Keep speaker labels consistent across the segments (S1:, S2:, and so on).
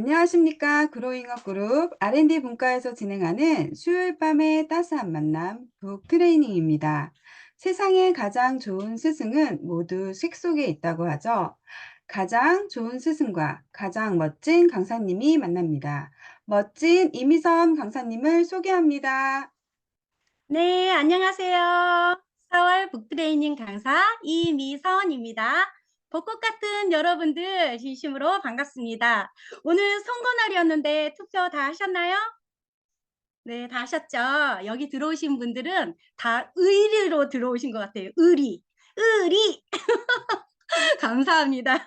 S1: 안녕하십니까. 그로잉업 그룹 R&D 분과에서 진행하는 수요일 밤의 따스한 만남 북 트레이닝입니다. 세상에 가장 좋은 스승은 모두 책 속에 있다고 하죠. 가장 좋은 스승과 가장 멋진 강사님이 만납니다. 멋진 이미선 강사님을 소개합니다.
S2: 네, 안녕하세요. 4월 북트레이닝 강사 이미선입니다. 벚꽃 같은 여러분들 진심으로 반갑습니다. 오늘 선거날이었는데 투표 다 하셨나요? 네, 다 하셨죠? 여기 들어오신 분들은 다 의리로 들어오신 것 같아요. 의리. 의리. 감사합니다.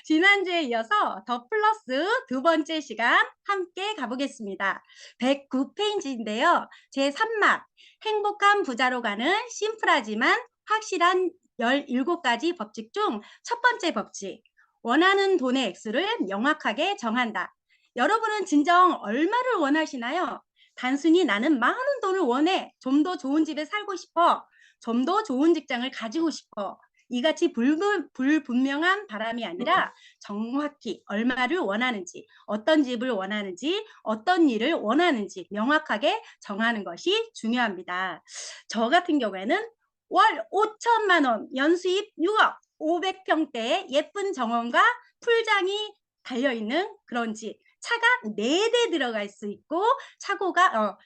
S2: 지난주에 이어서 더 플러스 두 번째 시간 함께 가보겠습니다. 109페이지인데요. 제3막 행복한 부자로 가는 심플하지만 확실한 17가지 법칙 중 첫 번째 법칙. 원하는 돈의 액수를 명확하게 정한다. 여러분은 진정 얼마를 원하시나요? 단순히 나는 많은 돈을 원해. 좀 더 좋은 집에 살고 싶어. 좀 더 좋은 직장을 가지고 싶어. 이같이 불분명한 바람이 아니라 정확히 얼마를 원하는지, 어떤 집을 원하는지, 어떤 일을 원하는지 명확하게 정하는 것이 중요합니다. 저 같은 경우에는 월 5천만 원, 연수입 6억, 500평대의 예쁜 정원과 풀장이 달려있는 그런 집, 차가 4대 들어갈 수 있고 차고가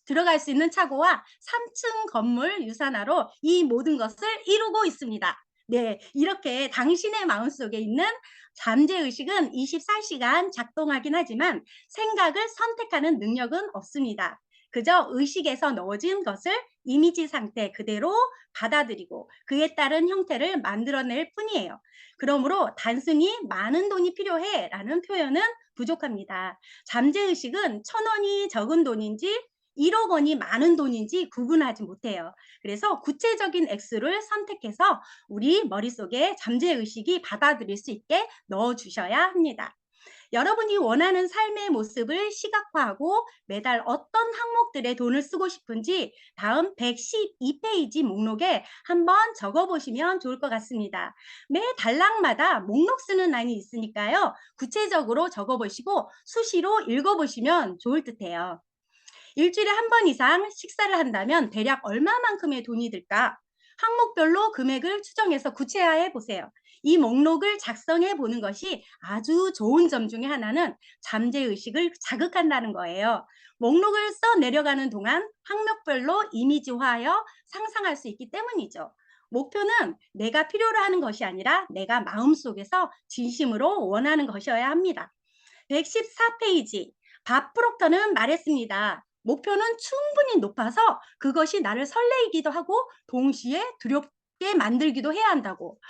S2: 들어갈 수 있는 차고와 3층 건물 유산화로 이 모든 것을 이루고 있습니다. 네, 이렇게 당신의 마음속에 있는 잠재의식은 24시간 작동하긴 하지만 생각을 선택하는 능력은 없습니다. 그저 의식에서 넣어진 것을 이미지 상태 그대로 받아들이고 그에 따른 형태를 만들어낼 뿐이에요. 그러므로 단순히 많은 돈이 필요해 라는 표현은 부족합니다. 잠재의식은 1,000원이 적은 돈인지 1억 원이 많은 돈인지 구분하지 못해요. 그래서 구체적인 액수를 선택해서 우리 머릿속에 잠재의식이 받아들일 수 있게 넣어주셔야 합니다. 여러분이 원하는 삶의 모습을 시각화하고 매달 어떤 항목들에 돈을 쓰고 싶은지 다음 112페이지 목록에 한번 적어보시면 좋을 것 같습니다. 매 단락마다 목록 쓰는 란이 있으니까요. 구체적으로 적어보시고 수시로 읽어보시면 좋을 듯해요. 일주일에 한 번 이상 식사를 한다면 대략 얼마만큼의 돈이 들까? 항목별로 금액을 추정해서 구체화해 보세요. 이 목록을 작성해 보는 것이 아주 좋은 점 중에 하나는 잠재의식을 자극한다는 거예요. 목록을 써 내려가는 동안 항목별로 이미지화하여 상상할 수 있기 때문이죠. 목표는 내가 필요로 하는 것이 아니라 내가 마음속에서 진심으로 원하는 것이어야 합니다. 114페이지. 밥 프록터는 말했습니다. 목표는 충분히 높아서 그것이 나를 설레이기도 하고 동시에 두렵게 만들기도 해야 한다고.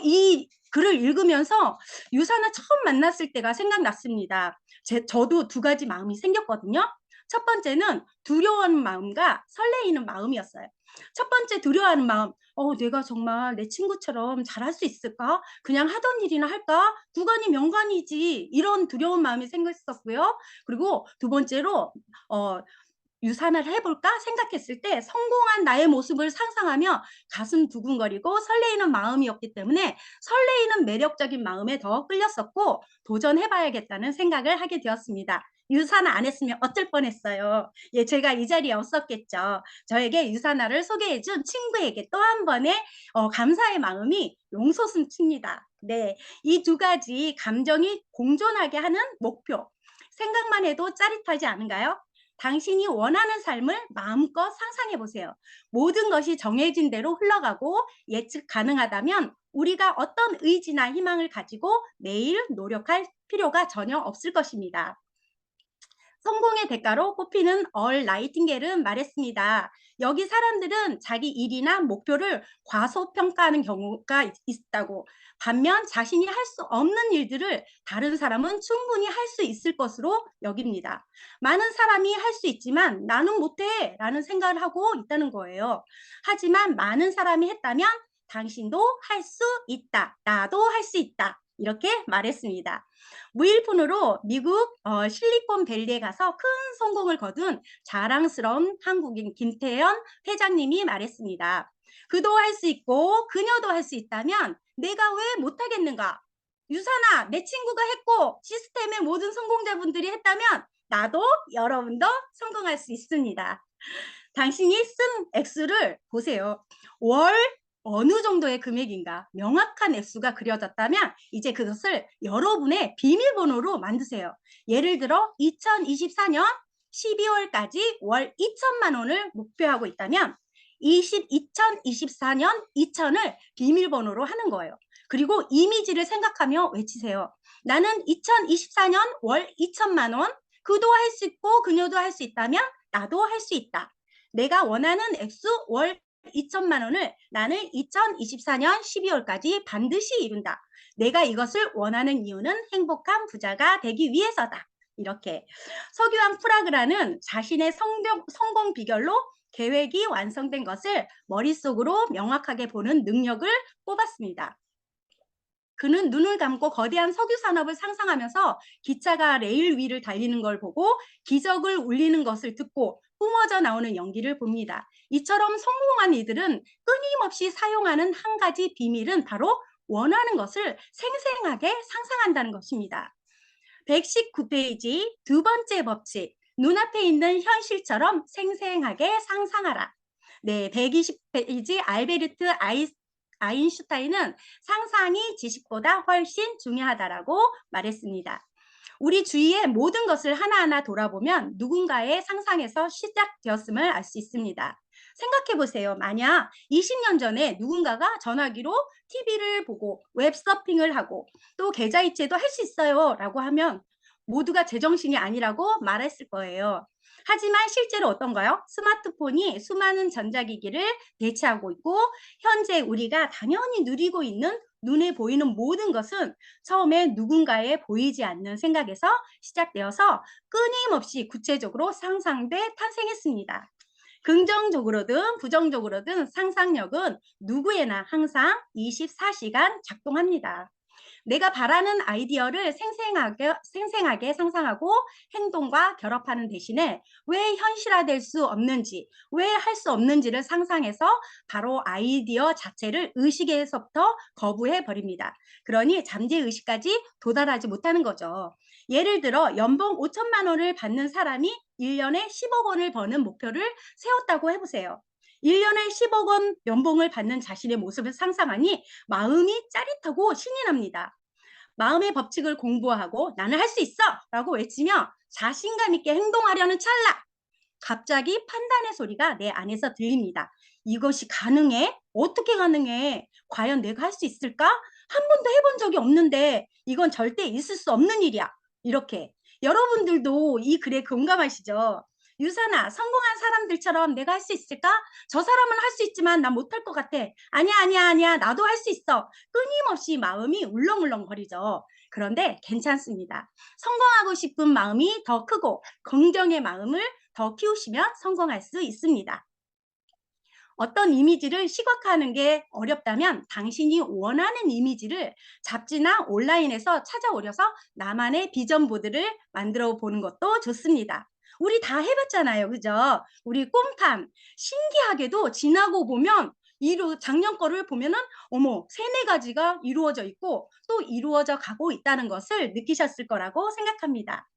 S2: 이 글을 읽으면서 유사나 처음 만났을 때가 생각났습니다. 저도 두 가지 마음이 생겼거든요. 첫 번째는 두려워하는 마음과 설레이는 마음이었어요. 첫 번째 두려워하는 마음, 내가 정말 내 친구처럼 잘할 수 있을까? 그냥 하던 일이나 할까? 구간이 명관이지. 이런 두려운 마음이 생겼었고요. 그리고 두 번째로 어, 유산을 해볼까 생각했을 때 성공한 나의 모습을 상상하며 가슴 두근거리고 설레이는 마음이었기 때문에 설레이는 매력적인 마음에 더 끌렸었고 도전해봐야겠다는 생각을 하게 되었습니다. 유산화 안 했으면 어쩔 뻔했어요. 예, 제가 이 자리에 없었겠죠. 저에게 유산화를 소개해준 친구에게 또 한 번의 감사의 마음이 용솟음칩니다. 네, 이 두 가지 감정이 공존하게 하는 목표. 생각만 해도 짜릿하지 않은가요? 당신이 원하는 삶을 마음껏 상상해 보세요. 모든 것이 정해진 대로 흘러가고 예측 가능하다면 우리가 어떤 의지나 희망을 가지고 매일 노력할 필요가 전혀 없을 것입니다. 성공의 대가로 꼽히는 얼 나이팅게일은 말했습니다. 여기 사람들은 자기 일이나 목표를 과소평가하는 경우가 있다고. 반면 자신이 할 수 없는 일들을 다른 사람은 충분히 할 수 있을 것으로 여깁니다. 많은 사람이 할 수 있지만 나는 못해 라는 생각을 하고 있다는 거예요. 하지만 많은 사람이 했다면 당신도 할 수 있다. 나도 할 수 있다. 이렇게 말했습니다. 무일푼으로 미국 실리콘밸리에 가서 큰 성공을 거둔 자랑스러운 한국인 김태현 회장님이 말했습니다. 그도 할 수 있고 그녀도 할 수 있다면 내가 왜 못하겠는가? 유산아, 내 친구가 했고 시스템의 모든 성공자분들이 했다면 나도 여러분도 성공할 수 있습니다. 당신이 쓴 액수를 보세요. 월 어느 정도의 금액인가 명확한 액수가 그려졌다면 이제 그것을 여러분의 비밀번호로 만드세요. 예를 들어 2024년 12월까지 월 2천만 원을 목표하고 있다면 2024년 2천을 비밀번호로 하는 거예요. 그리고 이미지를 생각하며 외치세요. 나는 2024년 월 2천만 원, 그도 할 수 있고 그녀도 할 수 있다면 나도 할 수 있다. 내가 원하는 액수 월 2천만 원을 나는 2024년 12월까지 반드시 이룬다. 내가 이것을 원하는 이유는 행복한 부자가 되기 위해서다. 이렇게 서규환 프라그라는 자신의 성공 비결로 계획이 완성된 것을 머릿속으로 명확하게 보는 능력을 뽑았습니다. 그는 눈을 감고 거대한 석유 산업을 상상하면서 기차가 레일 위를 달리는 걸 보고 기적을 울리는 것을 듣고 뿜어져 나오는 연기를 봅니다. 이처럼 성공한 이들은 끊임없이 사용하는 한 가지 비밀은 바로 원하는 것을 생생하게 상상한다는 것입니다. 119페이지 두 번째 법칙, 눈앞에 있는 현실처럼 생생하게 상상하라. 네, 120페이지 알베르트 아인슈타인은 상상이 지식보다 훨씬 중요하다라고 말했습니다. 우리 주위의 모든 것을 하나하나 돌아보면 누군가의 상상에서 시작되었음을 알 수 있습니다. 생각해 보세요. 만약 20년 전에 누군가가 전화기로 TV를 보고 웹서핑을 하고 또 계좌이체도 할 수 있어요 라고 하면 모두가 제정신이 아니라고 말했을 거예요. 하지만 실제로 어떤가요? 스마트폰이 수많은 전자기기를 대체하고 있고 현재 우리가 당연히 누리고 있는 눈에 보이는 모든 것은 처음에 누군가의 보이지 않는 생각에서 시작되어서 끊임없이 구체적으로 상상돼 탄생했습니다. 긍정적으로든 부정적으로든 상상력은 누구에나 항상 24시간 작동합니다. 내가 바라는 아이디어를 생생하게 상상하고 행동과 결합하는 대신에 왜 현실화될 수 없는지, 왜 할 수 없는지를 상상해서 바로 아이디어 자체를 의식에서부터 거부해 버립니다. 그러니 잠재의식까지 도달하지 못하는 거죠. 예를 들어 연봉 5천만 원을 받는 사람이 1년에 10억 원을 버는 목표를 세웠다고 해보세요. 1년에 10억 원 연봉을 받는 자신의 모습을 상상하니 마음이 짜릿하고 신이 납니다. 마음의 법칙을 공부하고 나는 할 수 있어! 라고 외치며 자신감 있게 행동하려는 찰나 갑자기 판단의 소리가 내 안에서 들립니다. 이것이 가능해? 어떻게 가능해? 과연 내가 할 수 있을까? 한 번도 해본 적이 없는데 이건 절대 있을 수 없는 일이야. 이렇게 여러분들도 이 글에 공감하시죠? 유산아, 성공한 사람들처럼 내가 할 수 있을까? 저 사람은 할 수 있지만 난 못할 것 같아. 아니야, 아니야, 아니야. 나도 할 수 있어. 끊임없이 마음이 울렁울렁거리죠. 그런데 괜찮습니다. 성공하고 싶은 마음이 더 크고 긍정의 마음을 더 키우시면 성공할 수 있습니다. 어떤 이미지를 시각화하는 게 어렵다면 당신이 원하는 이미지를 잡지나 온라인에서 찾아오려서 나만의 비전 보드를 만들어 보는 것도 좋습니다. 우리 다 해봤잖아요. 그죠? 우리 꿈탐. 신기하게도 지나고 보면 작년 거를 보면은 어머, 세네 가지가 이루어져 있고 또 이루어져 가고 있다는 것을 느끼셨을 거라고 생각합니다.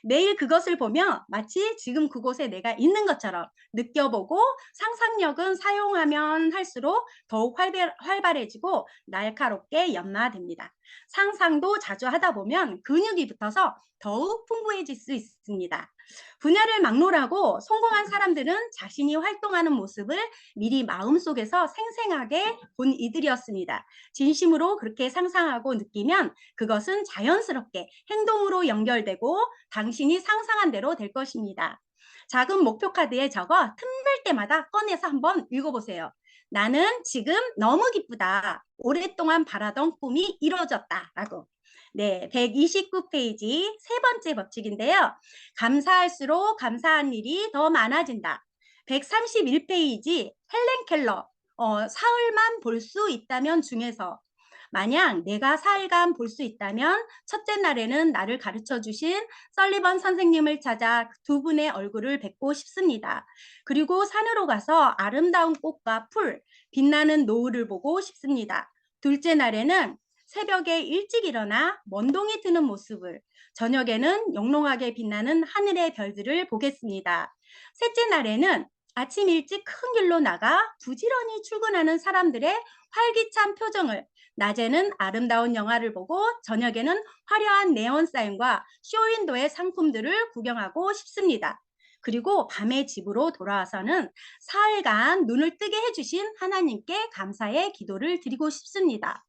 S2: 매일 그것을 보며 마치 지금 그곳에 내가 있는 것처럼 느껴보고 상상력은 사용하면 할수록 더욱 활발해지고 날카롭게 연마됩니다. 상상도 자주 하다 보면 근육이 붙어서 더욱 풍부해질 수 있습니다. 분야를 막론하고 성공한 사람들은 자신이 활동하는 모습을 미리 마음속에서 생생하게 본 이들이었습니다. 진심으로 그렇게 상상하고 느끼면 그것은 자연스럽게 행동으로 연결되고 당신이 상상한 대로 될 것입니다. 작은 목표 카드에 적어 틈날 때마다 꺼내서 한번 읽어보세요. 나는 지금 너무 기쁘다. 오랫동안 바라던 꿈이 이루어졌다. 라고. 네, 129페이지 세 번째 법칙인데요. 감사할수록 감사한 일이 더 많아진다. 131페이지 헬렌 켈러. 사흘만 볼 수 있다면 중에서 만약 내가 사흘간 볼 수 있다면 첫째 날에는 나를 가르쳐 주신 설리번 선생님을 찾아 두 분의 얼굴을 뵙고 싶습니다. 그리고 산으로 가서 아름다운 꽃과 풀, 빛나는 노을을 보고 싶습니다. 둘째 날에는 새벽에 일찍 일어나 먼동이 트는 모습을, 저녁에는 영롱하게 빛나는 하늘의 별들을 보겠습니다. 셋째 날에는 아침 일찍 큰 길로 나가 부지런히 출근하는 사람들의 활기찬 표정을, 낮에는 아름다운 영화를 보고 저녁에는 화려한 네온 사인과 쇼윈도의 상품들을 구경하고 싶습니다. 그리고 밤에 집으로 돌아와서는 사흘간 눈을 뜨게 해주신 하나님께 감사의 기도를 드리고 싶습니다.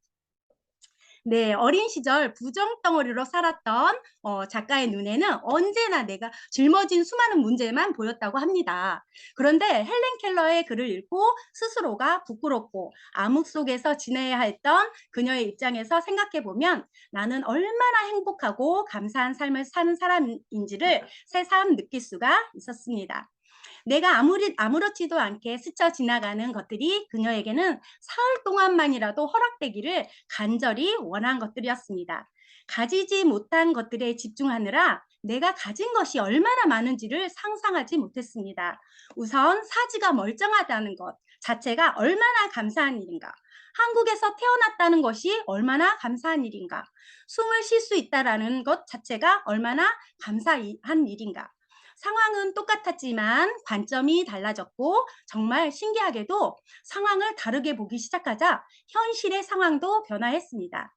S2: 네, 어린 시절 부정덩어리로 살았던 작가의 눈에는 언제나 내가 짊어진 수많은 문제만 보였다고 합니다. 그런데 헬렌 켈러의 글을 읽고 스스로가 부끄럽고 암흑 속에서 지내야 했던 그녀의 입장에서 생각해 보면 나는 얼마나 행복하고 감사한 삶을 사는 사람인지를 새삼 느낄 수가 있었습니다. 내가 아무렇지도 않게 스쳐 지나가는 것들이 그녀에게는 사흘 동안만이라도 허락되기를 간절히 원한 것들이었습니다. 가지지 못한 것들에 집중하느라 내가 가진 것이 얼마나 많은지를 상상하지 못했습니다. 우선 사지가 멀쩡하다는 것 자체가 얼마나 감사한 일인가. 한국에서 태어났다는 것이 얼마나 감사한 일인가. 숨을 쉴 수 있다는 것 자체가 얼마나 감사한 일인가. 상황은 똑같았지만 관점이 달라졌고 정말 신기하게도 상황을 다르게 보기 시작하자 현실의 상황도 변화했습니다.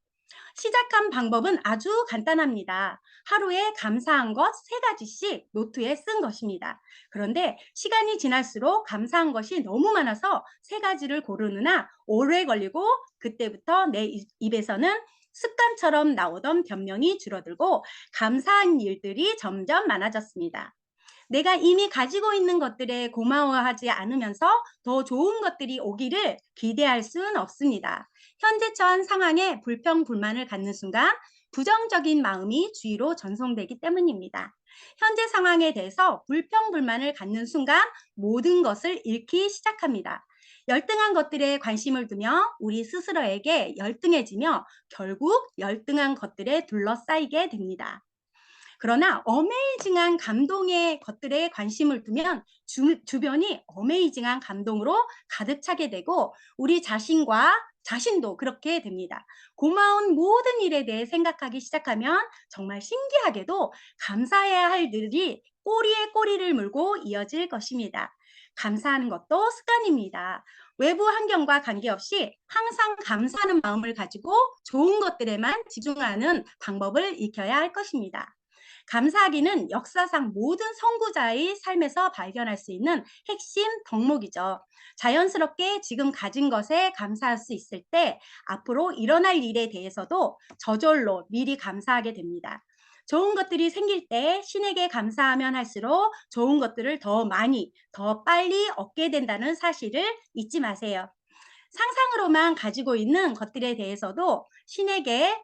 S2: 시작한 방법은 아주 간단합니다. 하루에 감사한 것 3가지씩 노트에 쓴 것입니다. 그런데 시간이 지날수록 감사한 것이 너무 많아서 3가지를 고르느라 오래 걸리고 그때부터 내 입에서는 습관처럼 나오던 변명이 줄어들고 감사한 일들이 점점 많아졌습니다. 내가 이미 가지고 있는 것들에 고마워하지 않으면서 더 좋은 것들이 오기를 기대할 수는 없습니다. 현재 처한 상황에 불평, 불만을 갖는 순간 부정적인 마음이 주위로 전송되기 때문입니다. 현재 상황에 대해서 불평, 불만을 갖는 순간 모든 것을 잃기 시작합니다. 열등한 것들에 관심을 두며 우리 스스로에게 열등해지며 결국 열등한 것들에 둘러싸이게 됩니다. 그러나 어메이징한 감동의 것들에 관심을 두면 주변이 어메이징한 감동으로 가득 차게 되고 우리 자신도 그렇게 됩니다. 고마운 모든 일에 대해 생각하기 시작하면 정말 신기하게도 감사해야 할 일이 꼬리에 꼬리를 물고 이어질 것입니다. 감사하는 것도 습관입니다. 외부 환경과 관계없이 항상 감사하는 마음을 가지고 좋은 것들에만 집중하는 방법을 익혀야 할 것입니다. 감사하기는 역사상 모든 선구자의 삶에서 발견할 수 있는 핵심 덕목이죠. 자연스럽게 지금 가진 것에 감사할 수 있을 때 앞으로 일어날 일에 대해서도 저절로 미리 감사하게 됩니다. 좋은 것들이 생길 때 신에게 감사하면 할수록 좋은 것들을 더 많이, 더 빨리 얻게 된다는 사실을 잊지 마세요. 상상으로만 가지고 있는 것들에 대해서도 신에게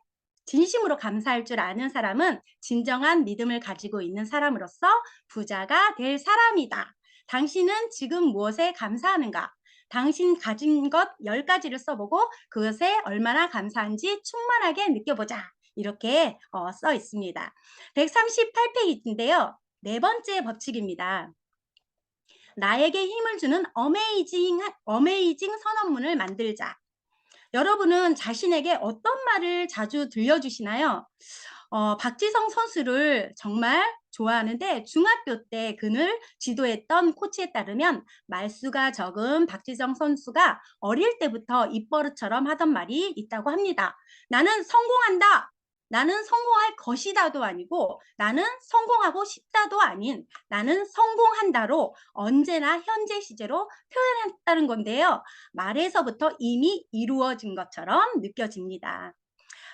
S2: 진심으로 감사할 줄 아는 사람은 진정한 믿음을 가지고 있는 사람으로서 부자가 될 사람이다. 당신은 지금 무엇에 감사하는가? 당신 가진 것 10가지를 써보고 그것에 얼마나 감사한지 충만하게 느껴보자. 이렇게 써 있습니다. 138페이지인데요. 4번째 법칙입니다. 나에게 힘을 주는 어메이징 선언문을 만들자. 여러분은 자신에게 어떤 말을 자주 들려주시나요? 박지성 선수를 정말 좋아하는데 중학교 때 그를 지도했던 코치에 따르면 말수가 적은 박지성 선수가 어릴 때부터 입버릇처럼 하던 말이 있다고 합니다. 나는 성공한다. 나는 성공할 것이다도 아니고 나는 성공하고 싶다도 아닌 나는 성공한다로 언제나 현재 시제로 표현했다는 건데요. 말에서부터 이미 이루어진 것처럼 느껴집니다.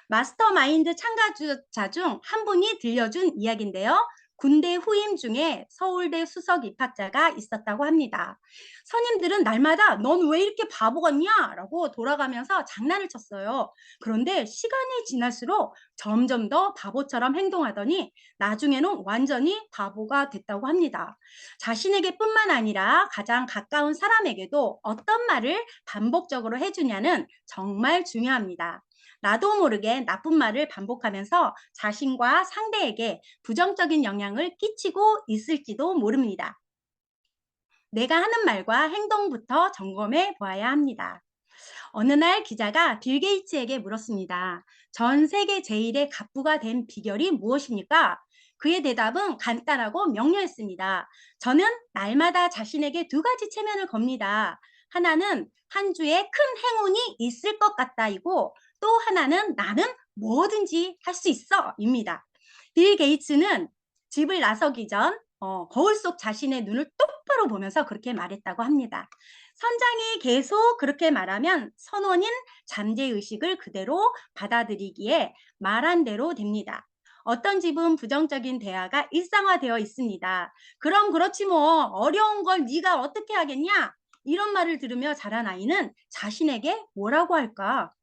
S2: 마스터마인드 참가자 중 한 분이 들려준 이야기인데요. 군대 후임 중에 서울대 수석 입학자가 있었다고 합니다. 선임들은 날마다 넌 왜 이렇게 바보 같냐? 라고 돌아가면서 장난을 쳤어요. 그런데 시간이 지날수록 점점 더 바보처럼 행동하더니 나중에는 완전히 바보가 됐다고 합니다. 자신에게 뿐만 아니라 가장 가까운 사람에게도 어떤 말을 반복적으로 해주냐는 정말 중요합니다. 나도 모르게 나쁜 말을 반복하면서 자신과 상대에게 부정적인 영향을 끼치고 있을지도 모릅니다. 내가 하는 말과 행동부터 점검해 보아야 합니다. 어느 날 기자가 빌 게이츠에게 물었습니다. 전 세계 제일의 갑부가 된 비결이 무엇입니까? 그의 대답은 간단하고 명료했습니다. 저는 날마다 자신에게 두 가지 체면을 겁니다. 하나는 한 주에 큰 행운이 있을 것 같다이고, 또 하나는 나는 뭐든지 할 수 있어 입니다. 빌 게이츠는 집을 나서기 전 거울 속 자신의 눈을 똑바로 보면서 그렇게 말했다고 합니다. 선장이 계속 그렇게 말하면 선원인 잠재의식을 그대로 받아들이기에 말한 대로 됩니다. 어떤 집은 부정적인 대화가 일상화되어 있습니다. 그럼 그렇지 뭐 어려운 걸 네가 어떻게 하겠냐? 이런 말을 들으며 자란 아이는 자신에게 뭐라고 할까?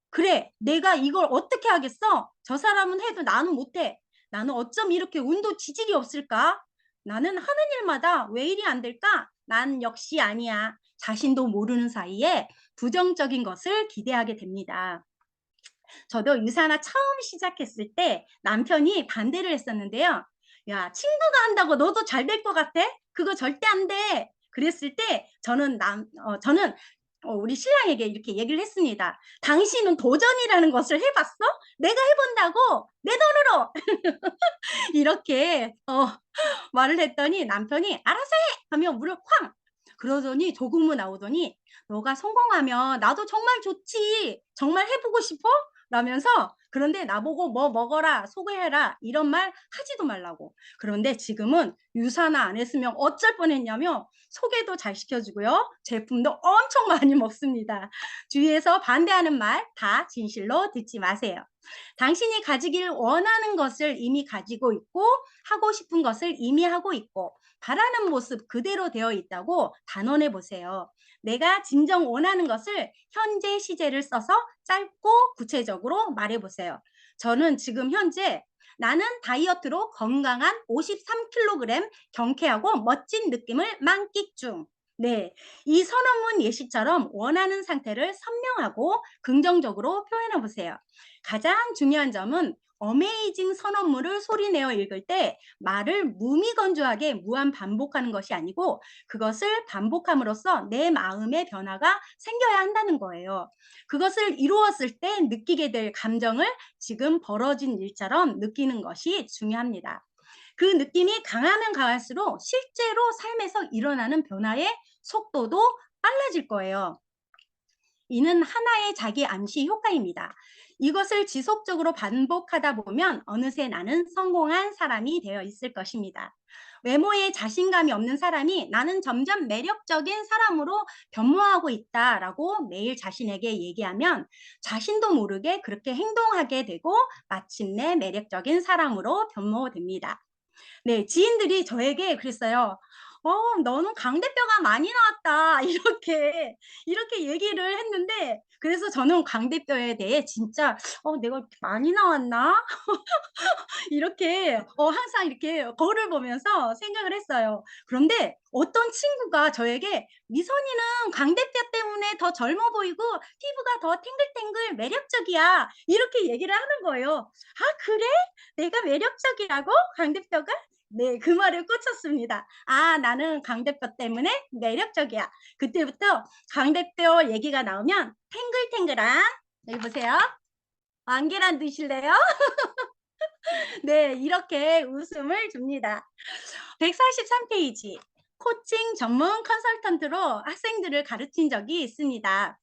S2: 그래, 내가 이걸 어떻게 하겠어? 저 사람은 해도 나는 못해. 나는 어쩜 이렇게 운도 지질이 없을까? 나는 하는 일마다 왜 이리 안 될까? 난 역시 아니야. 자신도 모르는 사이에 부정적인 것을 기대하게 됩니다. 저도 유산화 처음 시작했을 때 남편이 반대를 했었는데요. 야, 친구가 한다고 너도 잘 될 것 같아? 그거 절대 안 돼. 그랬을 때 저는 우리 신랑에게 이렇게 얘기를 했습니다. 당신은 도전이라는 것을 해봤어? 내가 해본다고 내 돈으로 이렇게 말을 했더니 남편이 알아서 해 하며 물을 쾅 그러더니 조국무 나오더니 너가 성공하면 나도 정말 좋지 정말 해보고 싶어? 라면서 그런데 나보고 뭐 먹어라 소개해라 이런 말 하지도 말라고. 그런데 지금은 유산화 안 했으면 어쩔 뻔했냐며 소개도 잘 시켜주고요 제품도 엄청 많이 먹습니다. 주위에서 반대하는 말 다 진실로 듣지 마세요. 당신이 가지길 원하는 것을 이미 가지고 있고 하고 싶은 것을 이미 하고 있고 바라는 모습 그대로 되어 있다고 단언해 보세요. 내가 진정 원하는 것을 현재 시제를 써서 짧고 구체적으로 말해 보세요. 저는 지금 현재 나는 다이어트로 건강한 53kg 경쾌하고 멋진 느낌을 만끽 중. 네, 이 선언문 예시처럼 원하는 상태를 선명하고 긍정적으로 표현해 보세요. 가장 중요한 점은 어메이징 선언문을 소리내어 읽을 때 말을 무미건조하게 무한 반복하는 것이 아니고 그것을 반복함으로써 내 마음의 변화가 생겨야 한다는 거예요. 그것을 이루었을 때 느끼게 될 감정을 지금 벌어진 일처럼 느끼는 것이 중요합니다. 그 느낌이 강하면 강할수록 실제로 삶에서 일어나는 변화의 속도도 빨라질 거예요. 이는 하나의 자기 암시 효과입니다. 이것을 지속적으로 반복하다 보면 어느새 나는 성공한 사람이 되어 있을 것입니다. 외모에 자신감이 없는 사람이 나는 점점 매력적인 사람으로 변모하고 있다라고 매일 자신에게 얘기하면 자신도 모르게 그렇게 행동하게 되고 마침내 매력적인 사람으로 변모됩니다. 네, 지인들이 저에게 그랬어요. 너는 광대뼈가 많이 나왔다." 이렇게 얘기를 했는데 그래서 저는 광대뼈에 대해 진짜 '내가 이렇게 많이 나왔나?' 이렇게 항상 이렇게 거울을 보면서 생각을 했어요. 그런데 어떤 친구가 저에게 "미선이는 광대뼈 때문에 더 젊어 보이고 피부가 더 탱글탱글 매력적이야." 이렇게 얘기를 하는 거예요. '아 그래? 내가 매력적이라고? 광대뼈가?' 네. 그 말에 꽂혔습니다. '아 나는 광대뼈 때문에 매력적이야.' 그때부터 광대뼈 얘기가 나오면 탱글탱글한 여기 보세요. 왕계란 드실래요? 네. 이렇게 웃음을 줍니다. 143 페이지. 코칭 전문 컨설턴트로 학생들을 가르친 적이 있습니다.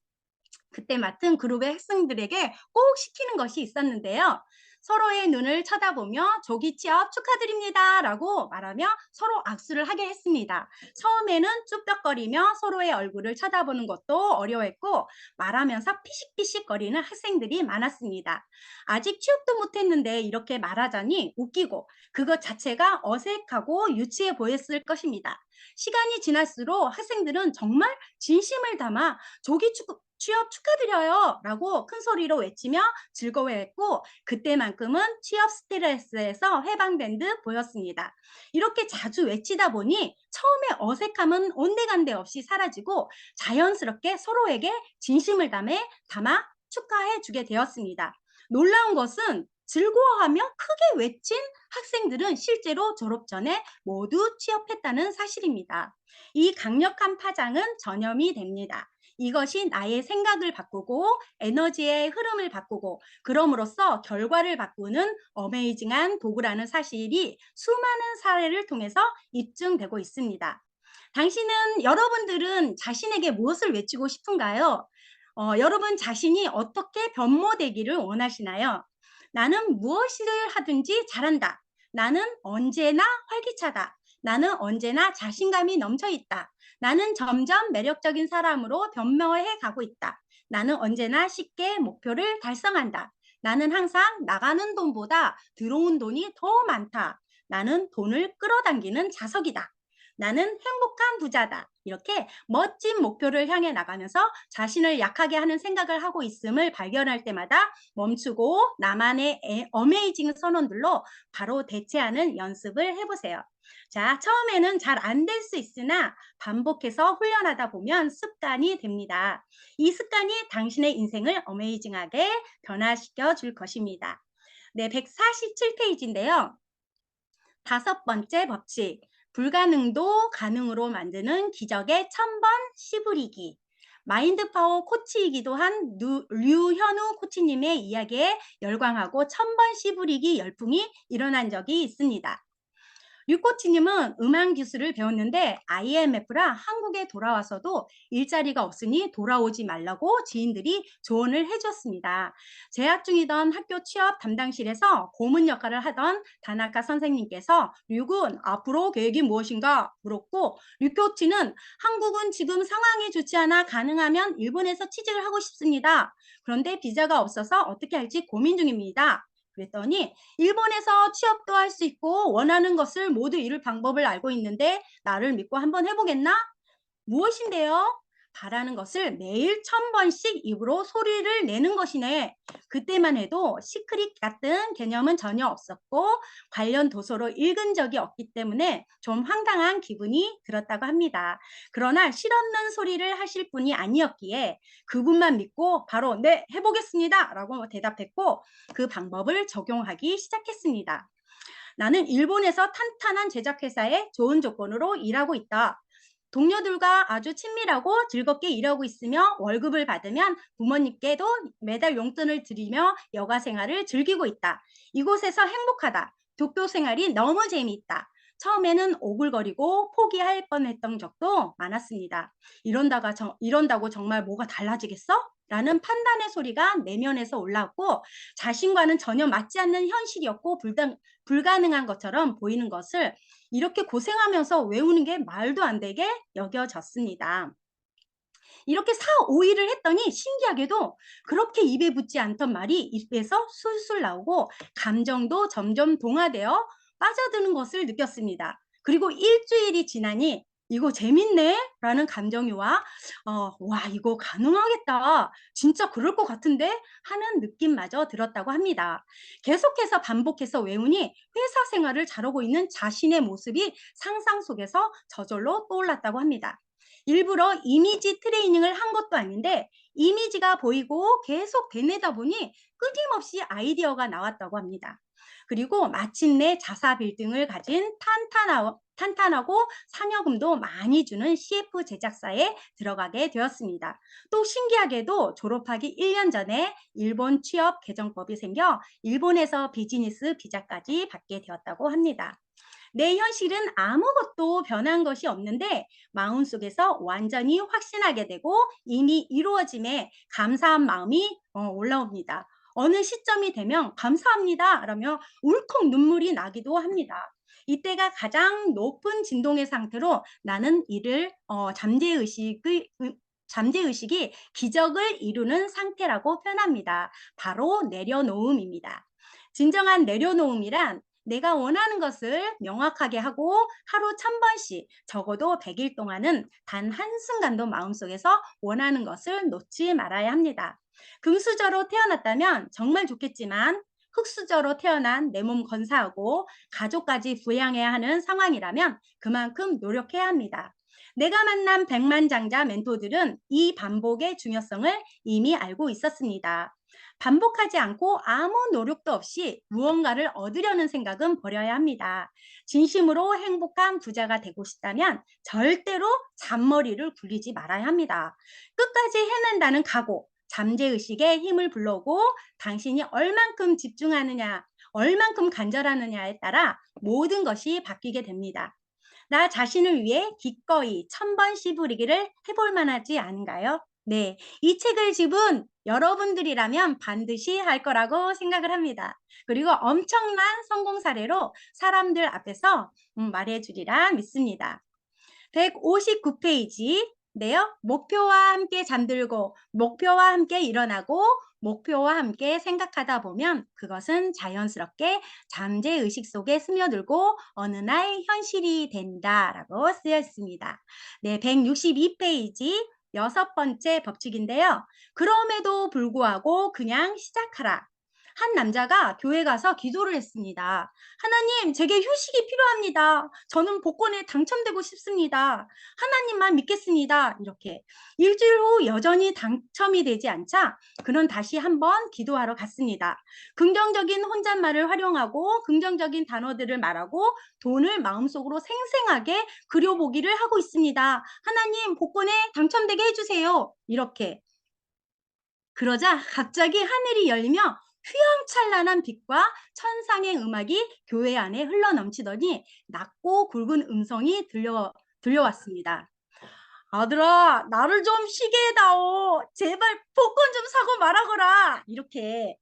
S2: 그때 맡은 그룹의 학생들에게 꼭 시키는 것이 있었는데요. 서로의 눈을 쳐다보며 조기 취업 축하드립니다 라고 말하며 서로 악수를 하게 했습니다. 처음에는 쭈뼛거리며 서로의 얼굴을 쳐다보는 것도 어려워했고 말하면서 피식피식거리는 학생들이 많았습니다. 아직 취업도 못했는데 이렇게 말하자니 웃기고 그것 자체가 어색하고 유치해 보였을 것입니다. 시간이 지날수록 학생들은 정말 진심을 담아 조기 취업 축하드려요 라고 큰 소리로 외치며 즐거워했고 그때만큼은 취업 스트레스에서 해방된 듯 보였습니다. 이렇게 자주 외치다 보니 처음에 어색함은 온데간데 없이 사라지고 자연스럽게 서로에게 진심을 담아 축하해 주게 되었습니다. 놀라운 것은 즐거워하며 크게 외친 학생들은 실제로 졸업 전에 모두 취업했다는 사실입니다. 이 강력한 파장은 전염이 됩니다. 이것이 나의 생각을 바꾸고 에너지의 흐름을 바꾸고 그럼으로써 결과를 바꾸는 어메이징한 도구라는 사실이 수많은 사례를 통해서 입증되고 있습니다. 여러분들은 자신에게 무엇을 외치고 싶은가요? 여러분 자신이 어떻게 변모되기를 원하시나요? 나는 무엇을 하든지 잘한다. 나는 언제나 활기차다. 나는 언제나 자신감이 넘쳐 있다. 나는 점점 매력적인 사람으로 변모해 가고 있다. 나는 언제나 쉽게 목표를 달성한다. 나는 항상 나가는 돈보다 들어온 돈이 더 많다. 나는 돈을 끌어당기는 자석이다. 나는 행복한 부자다. 이렇게 멋진 목표를 향해 나가면서 자신을 약하게 하는 생각을 하고 있음을 발견할 때마다 멈추고 나만의 어메이징 선언들로 바로 대체하는 연습을 해보세요. 자, 처음에는 잘 안 될 수 있으나 반복해서 훈련하다 보면 습관이 됩니다. 이 습관이 당신의 인생을 어메이징하게 변화시켜 줄 것입니다. 네, 147페이지인데요. 5번째 법칙. 불가능도 가능으로 만드는 기적의 1000번 씨부리기. 마인드 파워 코치이기도 한 류현우 코치님의 이야기에 열광하고 1000번 씨부리기 열풍이 일어난 적이 있습니다. 류 코치님은 음악 기술을 배웠는데 IMF라 한국에 돌아와서도 일자리가 없으니 돌아오지 말라고 지인들이 조언을 해줬습니다. 재학 중이던 학교 취업 담당실에서 고문 역할을 하던 다나카 선생님께서 류군 앞으로 계획이 무엇인가 물었고, 류 코치는 한국은 지금 상황이 좋지 않아 가능하면 일본에서 취직을 하고 싶습니다. 그런데 비자가 없어서 어떻게 할지 고민 중입니다. 그랬더니 일본에서 취업도 할 수 있고 원하는 것을 모두 이룰 방법을 알고 있는데 나를 믿고 한번 해보겠나? 무엇인데요? 바라는 것을 매일 1000번씩 입으로 소리를 내는 것이네. 그때만 해도 시크릿 같은 개념은 전혀 없었고 관련 도서로 읽은 적이 없기 때문에 좀 황당한 기분이 들었다고 합니다. 그러나 실없는 소리를 하실 분이 아니었기에 그분만 믿고 바로 네, 해보겠습니다 라고 대답했고 그 방법을 적용하기 시작했습니다. 나는 일본에서 탄탄한 제작회사에 좋은 조건으로 일하고 있다. 동료들과 아주 친밀하고 즐겁게 일하고 있으며 월급을 받으면 부모님께도 매달 용돈을 드리며 여가 생활을 즐기고 있다. 이곳에서 행복하다. 도쿄 생활이 너무 재미있다. 처음에는 오글거리고 포기할 뻔했던 적도 많았습니다. 이런다고 정말 뭐가 달라지겠어? 라는 판단의 소리가 내면에서 올라왔고 자신과는 전혀 맞지 않는 현실이었고 불가능한 것처럼 보이는 것을 이렇게 고생하면서 외우는 게 말도 안 되게 여겨졌습니다. 이렇게 4, 5일을 했더니 신기하게도 그렇게 입에 붙지 않던 말이 입에서 술술 나오고 감정도 점점 동화되어 빠져드는 것을 느꼈습니다. 그리고 일주일이 지나니 이거 재밌네 라는 감정이와 와 이거 가능하겠다 진짜 그럴 것 같은데 하는 느낌마저 들었다고 합니다. 계속해서 반복해서 외우니 회사 생활을 잘하고 있는 자신의 모습이 상상 속에서 저절로 떠올랐다고 합니다. 일부러 이미지 트레이닝을 한 것도 아닌데 이미지가 보이고 계속 되뇌다 보니 끊임없이 아이디어가 나왔다고 합니다. 그리고 마침내 자사 빌딩을 가진 탄탄하고 상여금도 많이 주는 CF 제작사에 들어가게 되었습니다. 또 신기하게도 졸업하기 1년 전에 일본 취업 개정법이 생겨 일본에서 비즈니스 비자까지 받게 되었다고 합니다. 내 현실은 아무것도 변한 것이 없는데 마음속에서 완전히 확신하게 되고 이미 이루어짐에 감사한 마음이 올라옵니다. 어느 시점이 되면 감사합니다 라며 울컥 눈물이 나기도 합니다. 이때가 가장 높은 진동의 상태로 나는 이를 잠재의식이 기적을 이루는 상태라고 표현합니다. 바로 내려놓음입니다. 진정한 내려놓음이란 내가 원하는 것을 명확하게 하고 하루 1000번씩 적어도 100일 동안은 단 한순간도 마음속에서 원하는 것을 놓지 말아야 합니다. 금수저로 태어났다면 정말 좋겠지만 흙수저로 태어난 내 몸 건사하고 가족까지 부양해야 하는 상황이라면 그만큼 노력해야 합니다. 내가 만난 백만장자 멘토들은 이 반복의 중요성을 이미 알고 있었습니다. 반복하지 않고 아무 노력도 없이 무언가를 얻으려는 생각은 버려야 합니다. 진심으로 행복한 부자가 되고 싶다면 절대로 잔머리를 굴리지 말아야 합니다. 끝까지 해낸다는 각오, 잠재의식에 힘을 불러오고 당신이 얼만큼 집중하느냐, 얼만큼 간절하느냐에 따라 모든 것이 바뀌게 됩니다. 나 자신을 위해 기꺼이 1000번 씨부리기를 해볼 만하지 않은가요? 네, 이 책을 집은 여러분들이라면 반드시 할 거라고 생각을 합니다. 그리고 엄청난 성공 사례로 사람들 앞에서 말해주리라 믿습니다. 159페이지인데요. 목표와 함께 잠들고 목표와 함께 일어나고 목표와 함께 생각하다 보면 그것은 자연스럽게 잠재의식 속에 스며들고 어느 날 현실이 된다라고 쓰여 있습니다. 네, 162페이지 6번째 법칙인데요. 그럼에도 불구하고 그냥 시작하라. 한 남자가 교회 가서 기도를 했습니다. 하나님, 제게 휴식이 필요합니다. 저는 복권에 당첨되고 싶습니다. 하나님만 믿겠습니다. 이렇게. 일주일 후 여전히 당첨이 되지 않자 그는 다시 한번 기도하러 갔습니다. 긍정적인 혼잣말을 활용하고 긍정적인 단어들을 말하고 돈을 마음속으로 생생하게 그려보기를 하고 있습니다. 하나님, 복권에 당첨되게 해주세요. 이렇게. 그러자 갑자기 하늘이 열리며 휘황찬란한 빛과 천상의 음악이 교회 안에 흘러넘치더니 낮고 굵은 음성이 들려왔습니다. 아들아, 나를 좀 쉬게 해다오. 제발 복권 좀 사고 말아거라. 이렇게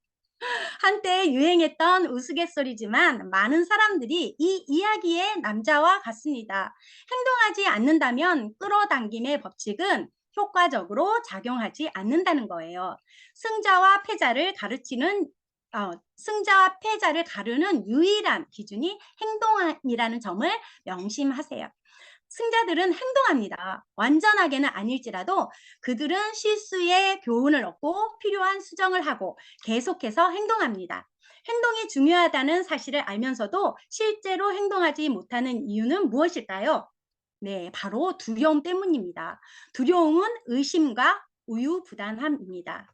S2: 한때 유행했던 우스갯소리지만 많은 사람들이 이 이야기의 남자와 같습니다. 행동하지 않는다면 끌어당김의 법칙은 효과적으로 작용하지 않는다는 거예요. 승자와 패자를 가르는 유일한 기준이 행동이라는 점을 명심하세요. 승자들은 행동합니다. 완전하게는 아닐지라도 그들은 실수의 교훈을 얻고 필요한 수정을 하고 계속해서 행동합니다. 행동이 중요하다는 사실을 알면서도 실제로 행동하지 못하는 이유는 무엇일까요? 네, 바로 두려움 때문입니다. 두려움은 의심과 우유부단함입니다.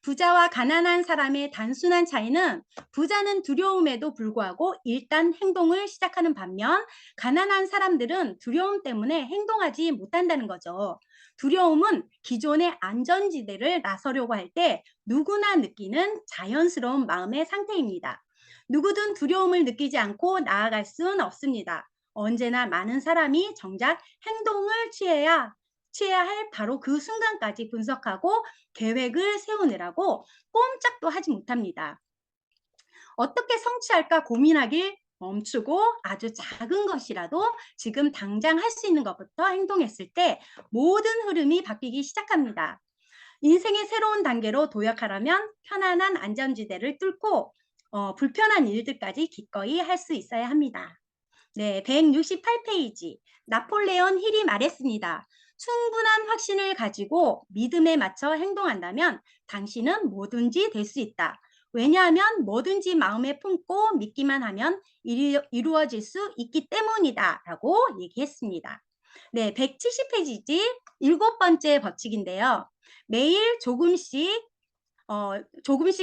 S2: 부자와 가난한 사람의 단순한 차이는 부자는 두려움에도 불구하고 일단 행동을 시작하는 반면 가난한 사람들은 두려움 때문에 행동하지 못한다는 거죠. 두려움은 기존의 안전지대를 나서려고 할 때 누구나 느끼는 자연스러운 마음의 상태입니다. 누구든 두려움을 느끼지 않고 나아갈 수는 없습니다. 언제나 많은 사람이 정작 행동을 취해야 할 바로 그 순간까지 분석하고 계획을 세우느라고 꼼짝도 하지 못합니다. 어떻게 성취할까 고민하길 멈추고 아주 작은 것이라도 지금 당장 할 수 있는 것부터 행동했을 때 모든 흐름이 바뀌기 시작합니다. 인생의 새로운 단계로 도약하려면 편안한 안전지대를 뚫고 불편한 일들까지 기꺼이 할 수 있어야 합니다. 네, 168페이지. 나폴레온 힐이 말했습니다. 충분한 확신을 가지고 믿음에 맞춰 행동한다면 당신은 뭐든지 될 수 있다. 왜냐하면 뭐든지 마음에 품고 믿기만 하면 이루어질 수 있기 때문이다. 라고 얘기했습니다. 네, 170페이지 7번째 법칙인데요. 매일 조금씩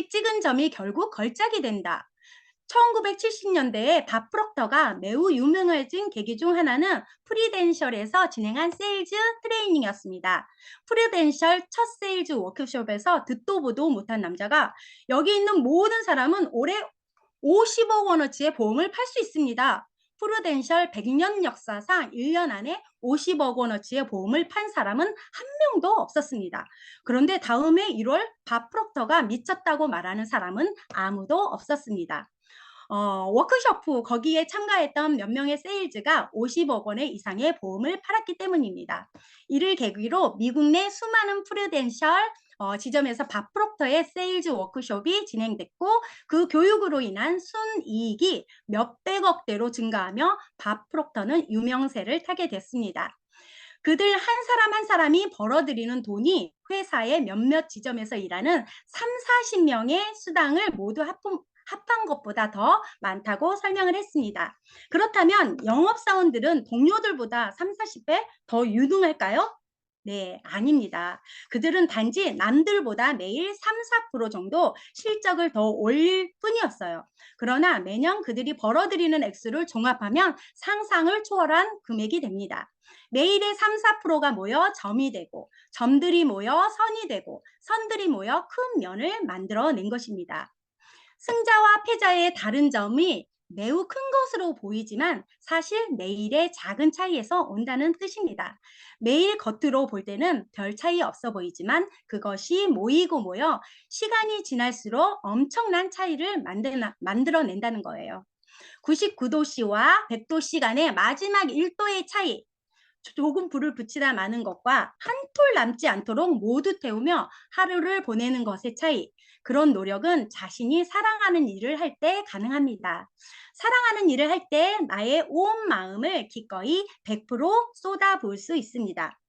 S2: 찍은 점이 결국 걸작이 된다. 1970년대에 밥 프록터가 매우 유명해진 계기 중 하나는 프리덴셜에서 진행한 세일즈 트레이닝이었습니다. 프리덴셜 첫 세일즈 워크숍에서 듣도 보도 못한 남자가 여기 있는 모든 사람은 올해 50억 원어치의 보험을 팔 수 있습니다. 프루덴셜 100년 역사상 1년 안에 50억 원어치의 보험을 판 사람은 한 명도 없었습니다. 그런데 다음해 1월 밥 프록터가 미쳤다고 말하는 사람은 아무도 없었습니다. 워크숍 거기에 참가했던 몇 명의 세일즈가 50억 원의 이상의 보험을 팔았기 때문입니다. 이를 계기로 미국 내 수많은 프루덴셜 지점에서 밥 프록터의 세일즈 워크숍이 진행됐고 그 교육으로 인한 순이익이 몇백억대로 증가하며 밥 프록터는 유명세를 타게 됐습니다. 그들 한 사람 한 사람이 벌어들이는 돈이 회사의 몇몇 지점에서 일하는 3, 40명의 수당을 모두 합한 것보다 더 많다고 설명을 했습니다. 그렇다면 영업사원들은 동료들보다 3, 40배 더 유능할까요? 네, 아닙니다. 그들은 단지 남들보다 매일 3~4% 정도 실적을 더 올릴 뿐이었어요. 그러나 매년 그들이 벌어들이는 액수를 종합하면 상상을 초월한 금액이 됩니다. 매일의 3~4%가 모여 점이 되고, 점들이 모여 선이 되고, 선들이 모여 큰 면을 만들어낸 것입니다. 승자와 패자의 다른 점이 매우 큰 것으로 보이지만 사실 매일의 작은 차이에서 온다는 뜻입니다. 매일 겉으로 볼 때는 별 차이 없어 보이지만 그것이 모이고 모여 시간이 지날수록 엄청난 차이를 만들어낸다는 거예요. 99도씨와 100도씨 간의 마지막 1도의 차이, 조금 불을 붙이다 마는 것과 한 톨 남지 않도록 모두 태우며 하루를 보내는 것의 차이. 그런 노력은 자신이 사랑하는 일을 할 때 가능합니다. 사랑하는 일을 할 때 나의 온 마음을 기꺼이 100% 쏟아부을 수 있습니다.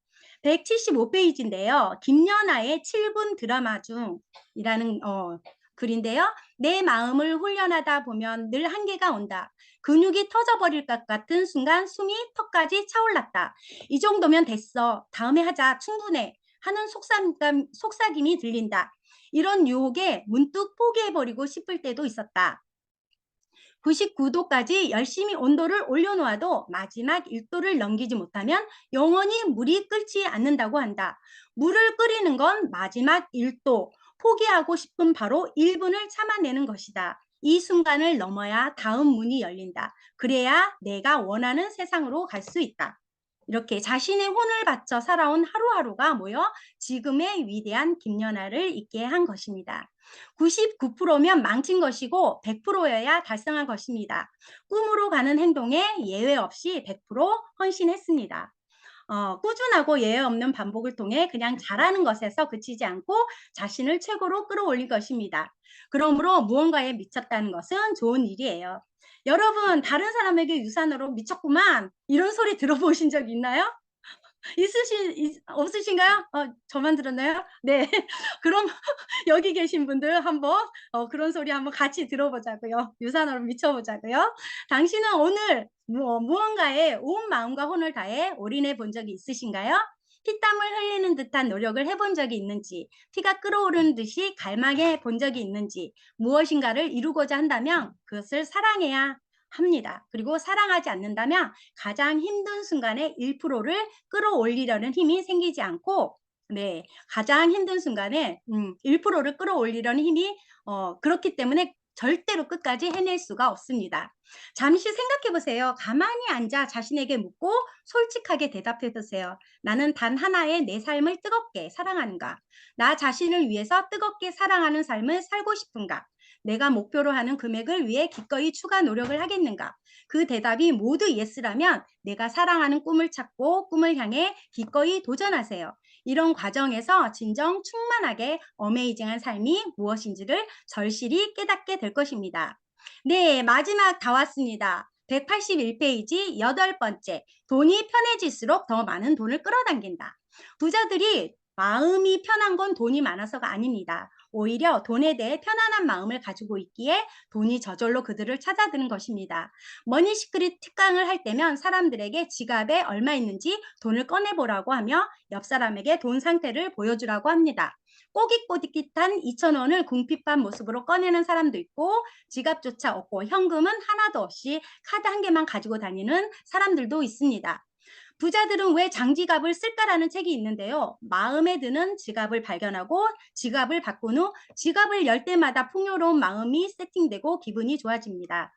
S2: 175페이지인데요. 김연아의 7분 드라마 중이라는 글인데요. 내 마음을 훈련하다 보면 늘 한계가 온다. 근육이 터져버릴 것 같은 순간 숨이 턱까지 차올랐다. 이 정도면 됐어. 다음에 하자. 충분해. 하는 속삭임이 들린다. 이런 유혹에 문득 포기해버리고 싶을 때도 있었다. 99도까지 열심히 온도를 올려놓아도 마지막 1도를 넘기지 못하면 영원히 물이 끓지 않는다고 한다. 물을 끓이는 건 마지막 1도, 포기하고 싶은 바로 1분을 참아내는 것이다. 이 순간을 넘어야 다음 문이 열린다. 그래야 내가 원하는 세상으로 갈 수 있다. 이렇게 자신의 혼을 바쳐 살아온 하루하루가 모여 지금의 위대한 김연아를 있게 한 것입니다. 99%면 망친 것이고 100%여야 달성한 것입니다. 꿈으로 가는 행동에 예외 없이 100% 헌신했습니다. 꾸준하고 예외 없는 반복을 통해 그냥 잘하는 것에서 그치지 않고 자신을 최고로 끌어올린 것입니다. 그러므로 무언가에 미쳤다는 것은 좋은 일이에요. 여러분, 다른 사람에게 유산으로 미쳤구만 이런 소리 들어보신 적 있나요? 없으신가요? 저만 들었나요? 네. 그럼 여기 계신 분들 한번 그런 소리 한번 같이 들어보자고요. 유산으로 미쳐보자고요. 당신은 오늘 무언가에 온 마음과 혼을 다해 올인해 본 적이 있으신가요? 피땀을 흘리는 듯한 노력을 해본 적이 있는지, 피가 끓어오르는 듯이 갈망해 본 적이 있는지, 무엇인가를 이루고자 한다면 그것을 사랑해야 합니다. 그리고 사랑하지 않는다면 가장 힘든 순간에 1%를 끌어올리려는 힘이 생기지 않고, 네, 가장 힘든 순간에 1%를 끌어올리려는 힘이 그렇기 때문에 절대로 끝까지 해낼 수가 없습니다. 잠시 생각해 보세요. 가만히 앉아 자신에게 묻고 솔직하게 대답해 보세요. 나는 단 하나의 내 삶을 뜨겁게 사랑하는가? 나 자신을 위해서 뜨겁게 사랑하는 삶을 살고 싶은가? 내가 목표로 하는 금액을 위해 기꺼이 추가 노력을 하겠는가? 그 대답이 모두 예스라면 내가 사랑하는 꿈을 찾고 꿈을 향해 기꺼이 도전하세요. 이런 과정에서 진정 충만하게 어메이징한 삶이 무엇인지를 절실히 깨닫게 될 것입니다. 네, 마지막 다 왔습니다. 181페이지 8번째. 돈이 편해질수록 더 많은 돈을 끌어당긴다. 부자들이 마음이 편한 건 돈이 많아서가 아닙니다. 오히려 돈에 대해 편안한 마음을 가지고 있기에 돈이 저절로 그들을 찾아드는 것입니다. 머니시크릿 특강을 할 때면 사람들에게 지갑에 얼마 있는지 돈을 꺼내보라고 하며 옆 사람에게 돈 상태를 보여주라고 합니다. 꼬깃꼬깃한 2,000원을 궁핍한 모습으로 꺼내는 사람도 있고 지갑조차 없고 현금은 하나도 없이 카드 한 개만 가지고 다니는 사람들도 있습니다. 부자들은 왜 장지갑을 쓸까라는 책이 있는데요. 마음에 드는 지갑을 발견하고 지갑을 바꾼 후 지갑을 열 때마다 풍요로운 마음이 세팅되고 기분이 좋아집니다.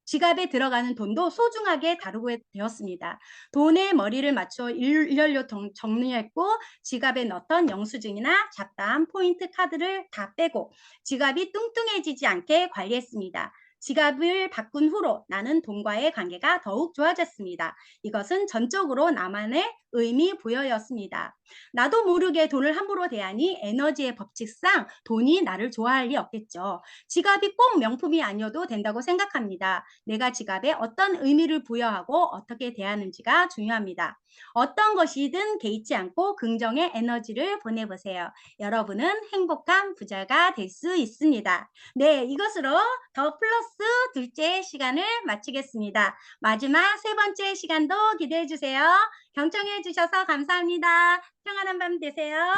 S2: 지갑에 들어가는 돈도 소중하게 다루게 되었습니다. 돈에 머리를 맞춰 일렬로 정리했고 지갑에 넣었던 영수증이나 잡다한 포인트 카드를 다 빼고 지갑이 뚱뚱해지지 않게 관리했습니다. 지갑을 바꾼 후로 나는 돈과의 관계가 더욱 좋아졌습니다. 이것은 전적으로 나만의 의미 부여였습니다. 나도 모르게 돈을 함부로 대하니 에너지의 법칙상 돈이 나를 좋아할 리 없겠죠. 지갑이 꼭 명품이 아니어도 된다고 생각합니다. 내가 지갑에 어떤 의미를 부여하고 어떻게 대하는지가 중요합니다. 어떤 것이든 개의치 않고 긍정의 에너지를 보내보세요. 여러분은 행복한 부자가 될 수 있습니다. 네, 이것으로 더 플러스 둘째 시간을 마치겠습니다. 마지막 세 번째 시간도 기대해 주세요. 경청해 주셔서 감사합니다. 평안한 밤 되세요.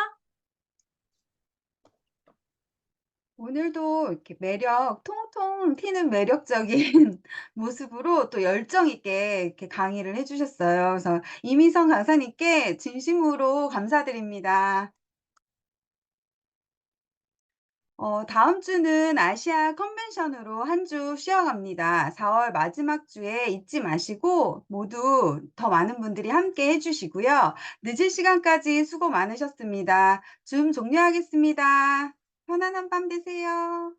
S1: 오늘도 이렇게 매력 통통 튀는 매력적인 모습으로 또 열정 있게 이렇게 강의를 해 주셨어요. 그래서 이미성 강사님께 진심으로 감사드립니다. 다음 주는 아시아 컨벤션으로 한 주 쉬어갑니다. 4월 마지막 주에 잊지 마시고 모두 더 많은 분들이 함께 해 주시고요. 늦은 시간까지 수고 많으셨습니다. 줌 종료하겠습니다. 편안한 밤 되세요.